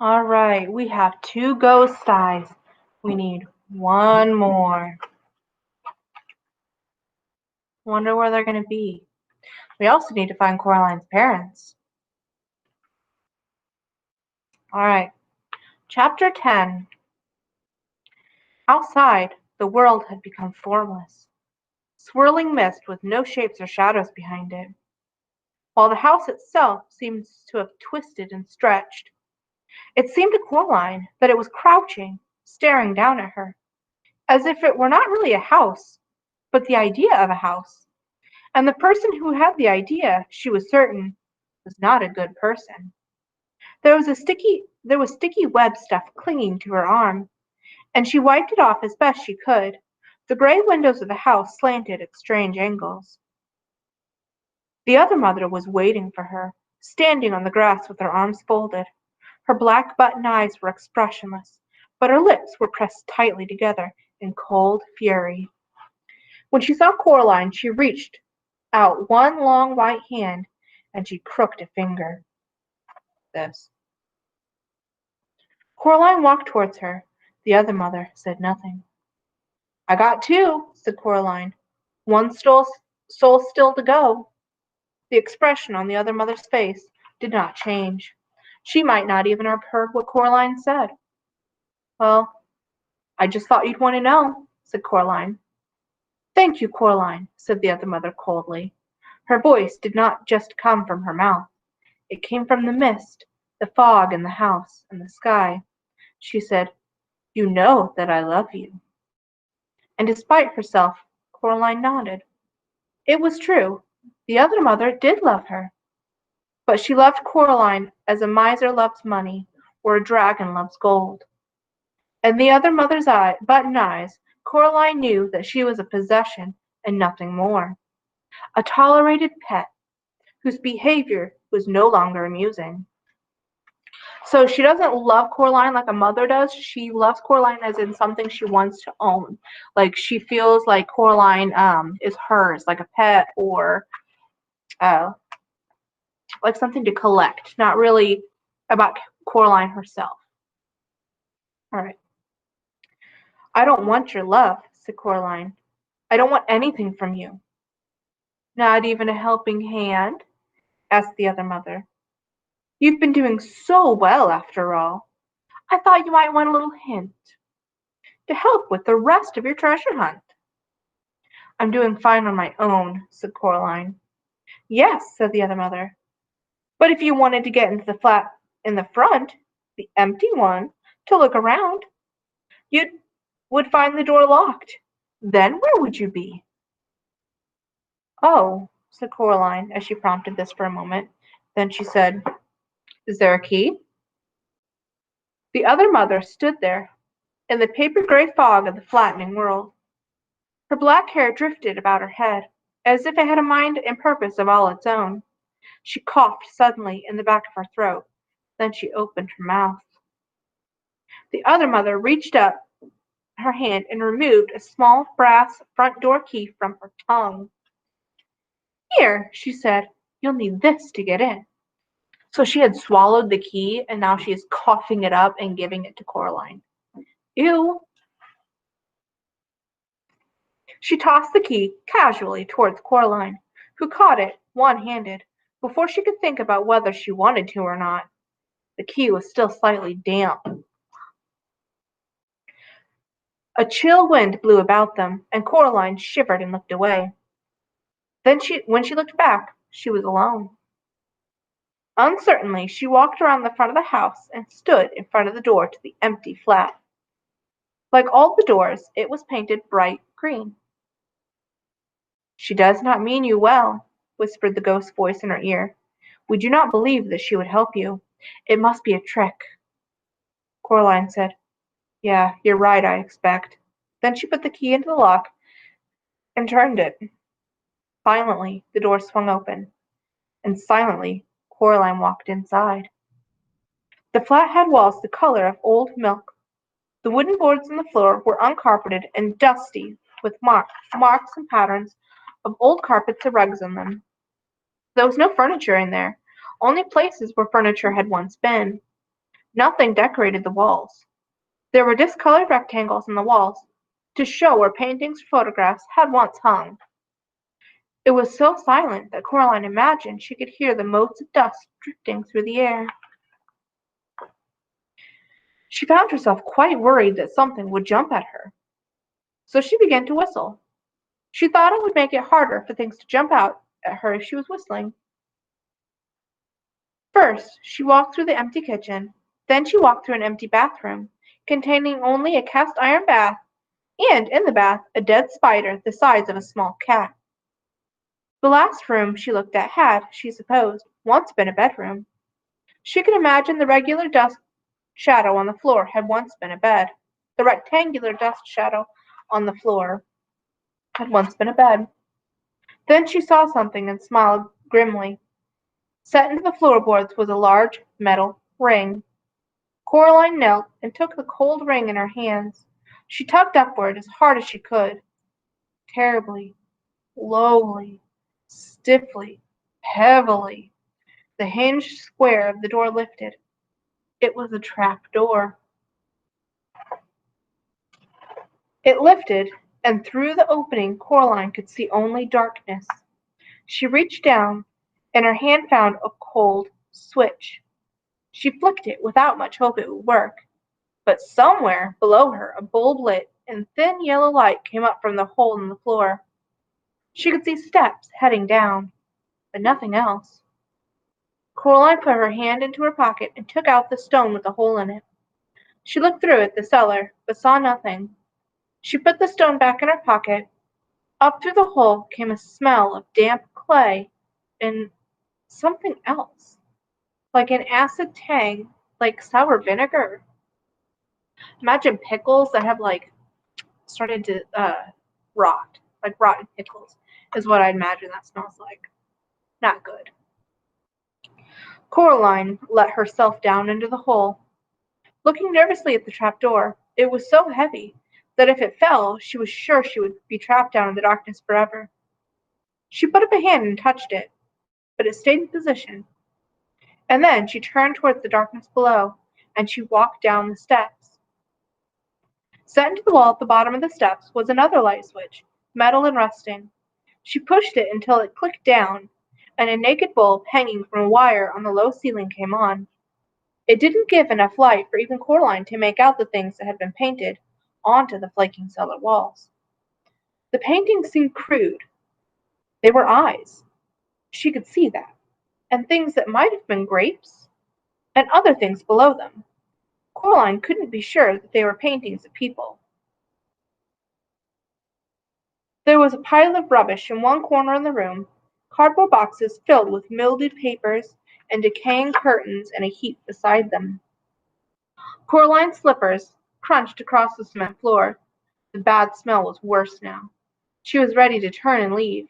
All right, we have 2 ghost eyes. We need one more. Wonder where they're going to be. We also need to find Coraline's parents. All right, Chapter 10. Outside, the world had become formless. Swirling mist with no shapes or shadows behind it, while the house itself seemed to have twisted and stretched. It seemed to Coraline that it was crouching, staring down at her, as if it were not really a house, but the idea of a house. And the person who had the idea, she was certain, was not a good person. There was sticky web stuff clinging to her arm, and she wiped it off as best she could. The gray windows of the house slanted at strange angles. The other mother was waiting for her, standing on the grass with her arms folded. Her black button eyes were expressionless, but her lips were pressed tightly together in cold fury. When she saw Coraline, she reached out one long white hand and she crooked a finger. This. Coraline walked towards her. The other mother said nothing. I got 2, said Coraline. One soul still to go. The expression on the other mother's face did not change. She might not even have heard what Coraline said. Well, I just thought you'd want to know, said Coraline. Thank you, Coraline, said the other mother coldly. Her voice did not just come from her mouth. It came from the mist, the fog in the house, and the sky. She said, You know that I love you. And despite herself, Coraline nodded. It was true. The other mother did love her. But she loved Coraline as a miser loves money, or a dragon loves gold. In the other mother's button eyes, Coraline knew that she was a possession and nothing more. A tolerated pet, whose behavior was no longer amusing. So she doesn't love Coraline like a mother does. She loves Coraline as in something she wants to own. Like she feels like Coraline is hers, like a pet or uh, like something to collect, not really about Coraline herself. All right. I don't want your love, said Coraline. I don't want anything from you. Not even a helping hand? Asked the other mother. You've been doing so well, after all. I thought you might want a little hint to help with the rest of your treasure hunt. I'm doing fine on my own, said Coraline. Yes, said the other mother. But if you wanted to get into the flat in the front, the empty one, to look around, you would find the door locked. Then where would you be? Oh, said Coraline, as she prompted this for a moment. Then she said, Is there a key? The other mother stood there, in the paper-gray fog of the flattening world. Her black hair drifted about her head, as if it had a mind and purpose of all its own. She coughed suddenly in the back of her throat. Then she opened her mouth. The other mother reached up her hand and removed a small brass front door key from her tongue. Here, she said, you'll need this to get in. So she had swallowed the key, and now she is coughing it up and giving it to Coraline. Ew. She tossed the key casually towards Coraline, who caught it one-handed, before she could think about whether she wanted to or not. The key was still slightly damp. A chill wind blew about them, and Coraline shivered and looked away. Then when she looked back, she was alone. Uncertainly, she walked around the front of the house and stood in front of the door to the empty flat. Like all the doors, it was painted bright green. She does not mean you well, whispered the ghost voice in her ear. We do not believe that she would help you. It must be a trick. Coraline said, Yeah, you're right, I expect. Then she put the key into the lock and turned it. Silently, the door swung open, and silently, Coraline walked inside. The flat had walls the color of old milk. The wooden boards on the floor were uncarpeted and dusty with marks and patterns of old carpets and rugs on them. There was no furniture in there, only places where furniture had once been. Nothing decorated the walls. There were discolored rectangles in the walls to show where paintings or photographs had once hung. It was so silent that Coraline imagined she could hear the motes of dust drifting through the air. She found herself quite worried that something would jump at her, so she began to whistle. She thought it would make it harder for things to jump out at her if she was whistling. First, she walked through the empty kitchen, then she walked through an empty bathroom, containing only a cast iron bath, and in the bath a dead spider the size of a small cat. The last room she looked at had, she supposed, once been a bedroom. She could imagine the regular dust shadow on the floor had once been a bed. The rectangular dust shadow on the floor had once been a bed. Then she saw something and smiled grimly. Set into the floorboards was a large metal ring. Coraline knelt and took the cold ring in her hands. She tugged upward as hard as she could. Terribly, slowly, stiffly, heavily, the hinged square of the door lifted. It was a trap door. It lifted, and through the opening Coraline could see only darkness. She reached down, and her hand found a cold switch. She flicked it without much hope it would work, but somewhere below her a bulb lit and thin yellow light came up from the hole in the floor. She could see steps heading down, but nothing else. Coraline put her hand into her pocket and took out the stone with the hole in it. She looked through it the cellar, but saw nothing. She put the stone back in her pocket. Up through the hole came a smell of damp clay and something else, like an acid tang, like sour vinegar. Imagine pickles that have started to rot, like rotten pickles, is what I imagine that smells like. Not good. Coraline let herself down into the hole, looking nervously at the trapdoor. It was so heavy that if it fell, she was sure she would be trapped down in the darkness forever. She put up a hand and touched it, but it stayed in position. And then she turned towards the darkness below, and she walked down the steps. Set into the wall at the bottom of the steps was another light switch, metal and rusting. She pushed it until it clicked down, and a naked bulb hanging from a wire on the low ceiling came on. It didn't give enough light for even Coraline to make out the things that had been painted onto the flaking cellar walls. The paintings seemed crude. They were eyes. She could see that. And things that might have been grapes, and other things below them. Coraline couldn't be sure that they were paintings of people. There was a pile of rubbish in one corner of the room, cardboard boxes filled with mildewed papers and decaying curtains in a heap beside them. Coraline's slippers crunched across the cement floor. The bad smell was worse now. She was ready to turn and leave,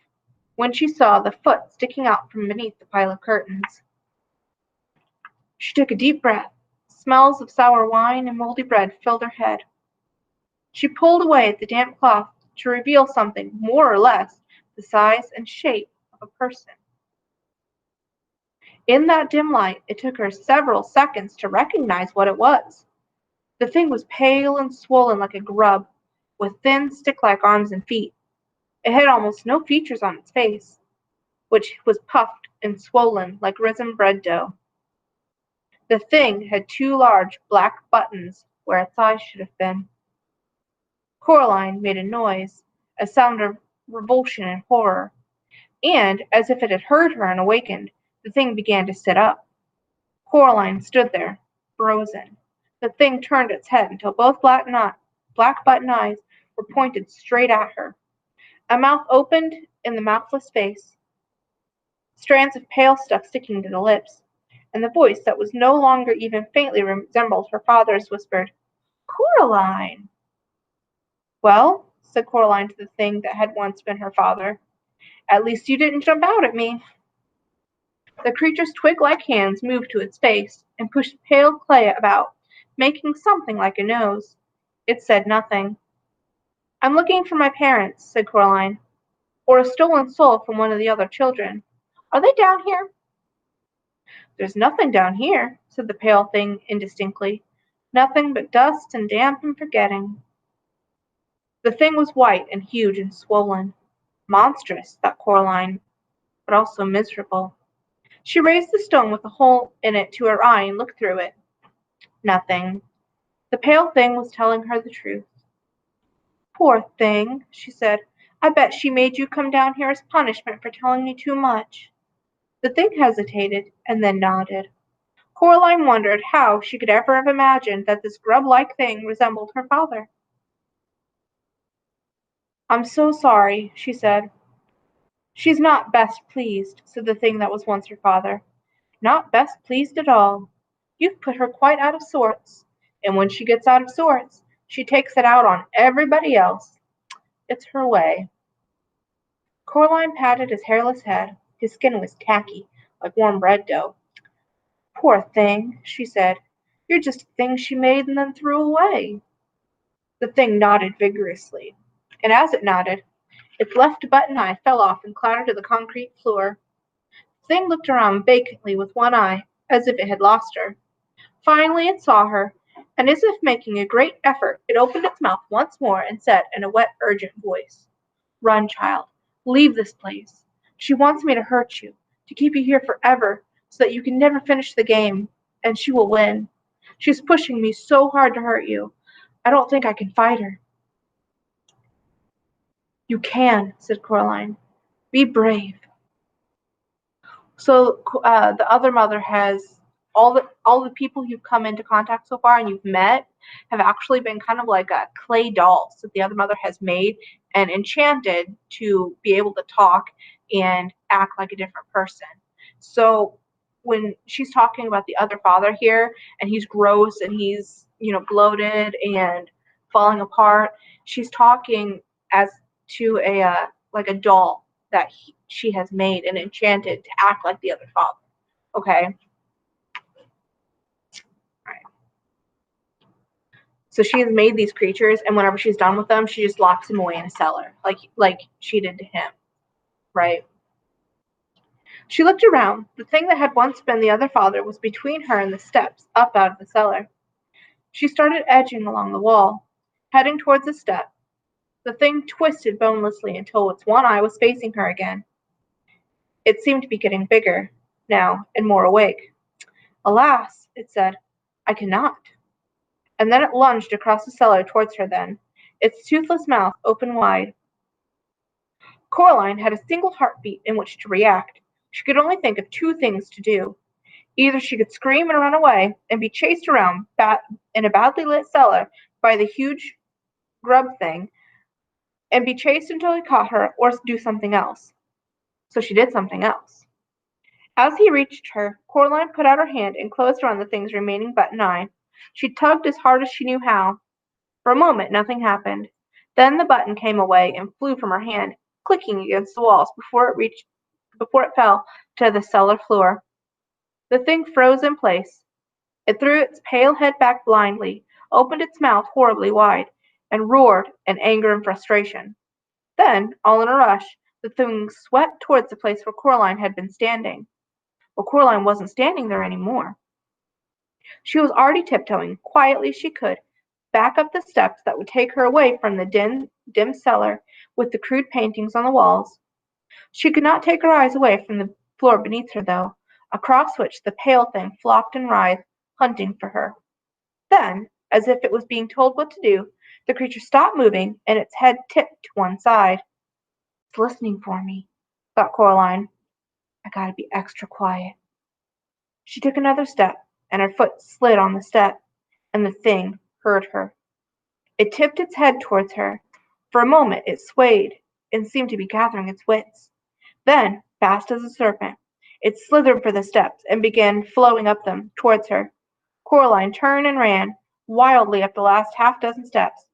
when she saw the foot sticking out from beneath the pile of curtains. She took a deep breath. Smells of sour wine and moldy bread filled her head. She pulled away at the damp cloth to reveal something more or less the size and shape of a person. In that dim light, it took her several seconds to recognize what it was. The thing was pale and swollen like a grub, with thin, stick-like arms and feet. It had almost no features on its face, which was puffed and swollen like risen bread dough. The thing had two large black buttons where its eyes should have been. Coraline made a noise, a sound of revulsion and horror, and, as if it had heard her and awakened, the thing began to sit up. Coraline stood there, frozen. The thing turned its head until both black button eyes were pointed straight at her. A mouth opened in the mouthless face, strands of pale stuff sticking to the lips, and the voice that was no longer even faintly resembled her father's whispered, "Coraline!" "Well," said Coraline to the thing that had once been her father, "at least you didn't jump out at me." The creature's twig-like hands moved to its face and pushed pale clay about, making something like a nose. It said nothing. "I'm looking for my parents," said Coraline, "or a stolen soul from one of the other children. Are they down here?" "There's nothing down here," said the pale thing indistinctly. "Nothing but dust and damp and forgetting." The thing was white and huge and swollen. Monstrous, thought Coraline, but also miserable. She raised the stone with a hole in it to her eye and looked through it. Nothing. The pale thing was telling her the truth. "Poor thing," she said. "I bet she made you come down here as punishment for telling me too much." The thing hesitated, and then nodded. Coraline wondered how she could ever have imagined that this grub-like thing resembled her father. "I'm so sorry," she said. "She's not best pleased," said the thing that was once her father. "Not best pleased at all. You've put her quite out of sorts, and when she gets out of sorts, she takes it out on everybody else. It's her way." Coraline patted his hairless head. His skin was tacky, like warm bread dough. "Poor thing," she said. "You're just a thing she made and then threw away." The thing nodded vigorously, and as it nodded, its left button eye fell off and clattered to the concrete floor. The thing looked around vacantly with one eye, as if it had lost her. Finally it saw her, and as if making a great effort, it opened its mouth once more and said in a wet, urgent voice, "Run, child. Leave this place. She wants me to hurt you, to keep you here forever, so that you can never finish the game, and she will win. She's pushing me so hard to hurt you. I don't think I can fight her." "You can," said Coraline. "Be brave." So the other mother has all the people you've come into contact so far and you've met have actually been kind of like clay dolls that the other mother has made and enchanted to be able to talk and act like a different person. So when she's talking about the other father here and he's gross and he's bloated and falling apart, she's talking as to a like a doll that she has made and enchanted to act like the other father. Okay. All right. So she has made these creatures, and whenever she's done with them, she just locks them away in a cellar, like she did to him. Right. She looked around. The thing that had once been the other father was between her and the steps up out of the cellar. She started edging along the wall, heading towards the step. The thing twisted bonelessly until its one eye was facing her again. It seemed to be getting bigger now and more awake. "Alas," it said, "I cannot." And then it lunged across the cellar towards her then, its toothless mouth open wide. Coraline had a single heartbeat in which to react. She could only think of two things to do. Either she could scream and run away and be chased around in a badly lit cellar by the huge grub thing and be chased until he caught her, or do something else. So she did something else. As he reached her, Coraline put out her hand and closed around the thing's remaining button eye. She tugged as hard as she knew how. For a moment nothing happened. Then the button came away and flew from her hand, clicking against the walls before it fell to the cellar floor. The thing froze in place. It threw its pale head back blindly, opened its mouth horribly wide, and roared in anger and frustration. Then, all in a rush, the thing swept towards the place where Coraline had been standing. But Coraline wasn't standing there any more. She was already tiptoeing, quietly as she could, back up the steps that would take her away from the dim cellar with the crude paintings on the walls. She could not take her eyes away from the floor beneath her, though, across which the pale thing flopped and writhed, hunting for her. Then, as if it was being told what to do, the creature stopped moving and its head tipped to one side. "It's listening for me," thought Coraline. "I gotta be extra quiet." She took another step, and her foot slid on the step, and the thing heard her. It tipped its head towards her. For a moment it swayed and seemed to be gathering its wits. Then, fast as a serpent, it slithered for the steps and began flowing up them towards her. Coraline turned and ran wildly up the last half-dozen steps,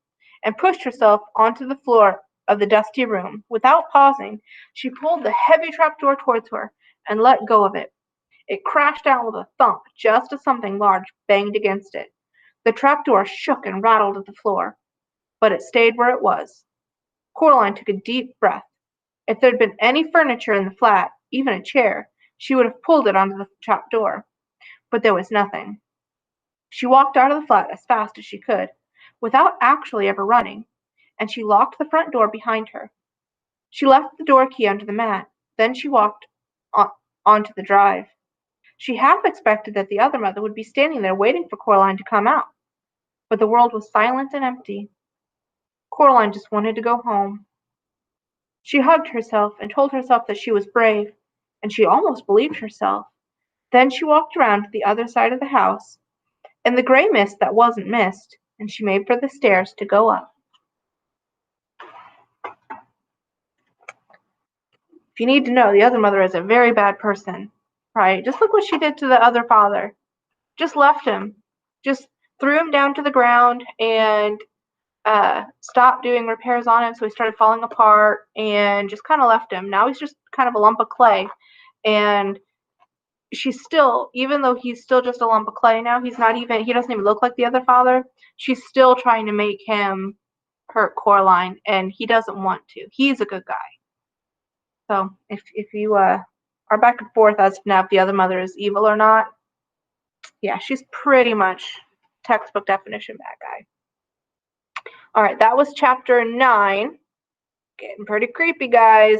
and pushed herself onto the floor of the dusty room. Without pausing, she pulled the heavy trapdoor towards her and let go of it. It crashed down with a thump just as something large banged against it. The trapdoor shook and rattled at the floor, but it stayed where it was. Coraline took a deep breath. If there had been any furniture in the flat, even a chair, She would have pulled it onto the trap door, but there was nothing. She walked out of the flat as fast as she could, without actually ever running, and she locked the front door behind her. She left the door key under the mat. Then she walked on, onto the drive. She half expected that the other mother would be standing there waiting for Coraline to come out, but the world was silent and empty. Coraline just wanted to go home. She hugged herself and told herself that she was brave, and she almost believed herself. Then she walked around to the other side of the house, in the gray mist that wasn't mist, and she made for the stairs to go up. If you need to know, the other mother is a very bad person, right? Just look what she did to the other father. Just left him. Just threw him down to the ground and stopped doing repairs on him, so he started falling apart and just kind of left him. Now he's just kind of a lump of clay. And she's still, even though he's still just a lump of clay now, he doesn't even look like the other father. She's still trying to make him hurt Coraline, and he doesn't want to. He's a good guy. So if you are back and forth as to now if the other mother is evil or not, yeah, she's pretty much textbook definition bad guy. All right, that was chapter 9. Getting pretty creepy, guys.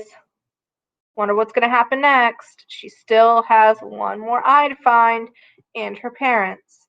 Wonder what's going to happen next. She still has one more eye to find, and her parents.